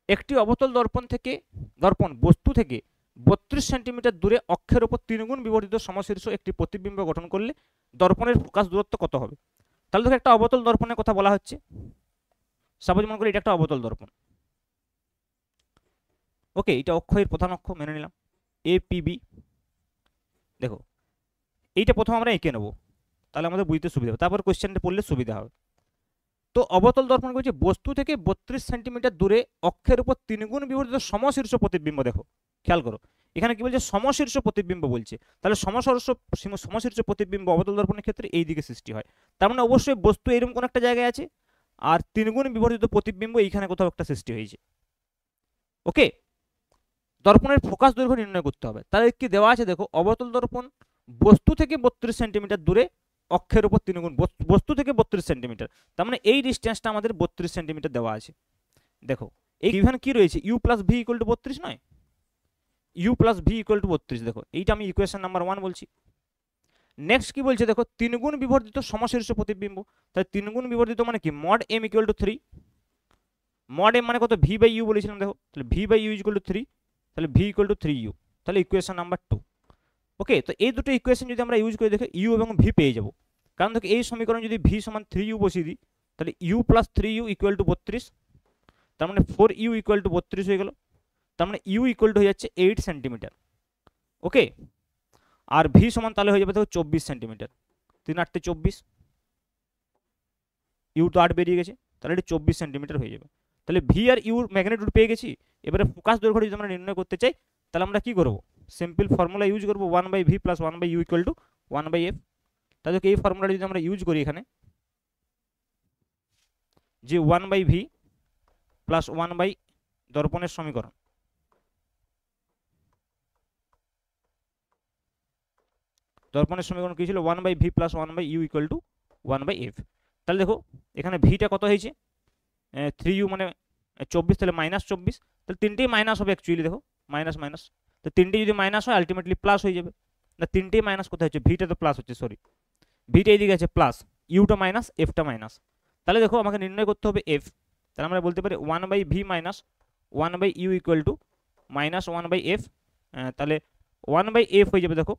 একটি অবতল দর্পণ বস্তু থেকে 32 সেন্টিমিটার দূরে অক্ষের উপর 3 গুণ বিবর্ধিত সমশীর্ষ একটি প্রতিবিম্ব গঠন করলে দর্পণের ফোকাস দূরত্ব কত হবে? তাহলে দেখো একটা অবতল দর্পণের কথা বলা হচ্ছে। সাপোজ মনে করি এটা একটা অবতল দর্পণ। ওকে, এটা অক্ষের প্রধান অক্ষ মেনে নিলাম, এ পি বি। দেখো এইটা প্রথম আমরা এঁকে নেবো, তাহলে আমাদের বুঝতে সুবিধা হবে, তারপর কোশ্চেনটা পড়লে সুবিধা হবে। তো অবতল দর্পণ বলছে বস্তু থেকে 32 সেন্টিমিটার দূরে অক্ষের উপর 3 গুণ বিবর্ধিত সমশীর্ষ প্রতিবিম্ব। দেখো খেয়াল করো, এখানে কি বলছে? সমশীর্ষ প্রতিবিম্ব বলছে। তাহলে সমশীর্ষ প্রতিবিম্ব অবতল দর্পণের ক্ষেত্রে এই দিকে সৃষ্টি হয়। তার মানে অবশ্যই বস্তু এরকম কোন একটা জায়গায় আছে, আর 3 গুণ বিবর্ধিত প্রতিবিম্ব এইখানে কোথাও একটা সৃষ্টি হয়েছে। ওকে, দর্পণের ফোকাস দৈর্ঘ্য নির্ণয় করতে হবে। তাহলে কি দেওয়া আছে দেখো, অবতল দর্পণ বস্তু থেকে 32 সেন্টিমিটার দূরে অক্ষের উপর 3 গুণ, বস্তু থেকে 32 সেন্টিমিটার, তার মানে এই ডিস্টেন্সটা আমাদের 32 সেন্টিমিটার দেওয়া আছে। দেখো এই গিভেন কি রয়েছে? U plus v equal to 32 নয়, u plus v equal to 32। দেখো এইটা আমি ইকুয়েশন নাম্বার 1 বলছি। নেক্সট কি বলছে দেখো, 3 গুণ বিবর্ধিত সমশীর্ষ প্রতিবিম্ব। তাহলে 3 গুণ বিবর্ধিত মানে কি? Mod m equal to 3। Mod m মানে কত? ভি বাই ইউ বলেছিলাম। দেখো তাহলে v by u equal to 3, তাহলে ভি ইকুয়াল টু 3u। তাহলে ইকুয়েশন নাম্বার 2। ওকে, তো এই দুটো ইকুয়েশন যদি আমরা ইউজ করে দেখো ইউ এবং ভি পেয়ে যাবো। কারণ দেখো এই সমীকরণ যদি ভি সমান 3u বসিয়ে দিই, তাহলে you plus 3u equal to 32, তার মানে 4u ইকুয়াল টু 32 হয়ে গেল। তার মানে ইউ ইকুয়াল টু হয়ে যাচ্ছে 8 সেন্টিমিটার। ওকে, আর ভি সমান তাহলে হয়ে যাবে দেখো 24 সেন্টিমিটার। 3 8 24, ইউ তো 8 বেরিয়ে গেছে, তাহলে এটা 24 সেন্টিমিটার হয়ে যাবে। তাহলে ভি আর ইউর ম্যাগনিটিউড পেয়ে গেছি। এবারে ফোকাস দৈর্ঘ্য যদি আমরা নির্ণয় করতে চাই, তাহলে আমরা কি করবো? সিম্পল ফর্মুলা ইউজ করবো, 1/v plus 1/u equal to 1/f। তাহলে এই ফর্মুলাটা যদি আমরা ইউজ করি এখানে, যে 1/v প্লাস 1 দর্পণের সমীকরণ, দর্পণের সমীকরণ কি ছিল? 1/v plus 1/u equal to 1/f। তাহলে দেখো এখানে ভিটা কত হয়েছে? 3u মানে 24, তাহলে -24। তাহলে তিনটেই মাইনাস হবে অ্যাকচুয়ালি। দেখো মাইনাস মাইনাস, তো তিনটে যদি মাইনাস হয় আলটিমেটলি প্লাস হয়ে যাবে। না তিনটেই মাইনাস কোথায় হচ্ছে? ভিটা তো প্লাস হচ্ছে, সরি ভিটা এইদিকে আছে প্লাস, ইউটা মাইনাস, এফটা মাইনাস। তাহলে দেখো আমাকে নির্ণয় করতে হবে এফ। তাহলে আমরা বলতে পারি 1/v minus 1/u equal to -1/f। তাহলে 1/f হয়ে যাবে। দেখো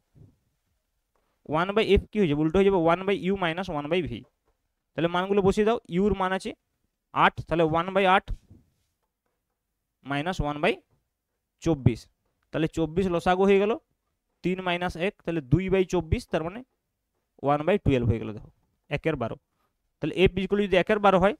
1/f কি হয়ে যাবে? উল্টো হয়ে যাবে 1/u মাইনাস 1/v। তাহলে মানগুলো বসিয়ে দাও। ইউর মান আছে 8, তাহলে 1/8 মাইনাস 1/24, তাহলে 24 লসাগু হয়ে গেল 3 মাইনাস 1, তাহলে 2/24, তার মানে 1/12 হয়ে গেল। দেখো 1/12। তাহলে এফ ইকুয়াল যদি 1/12 হয়,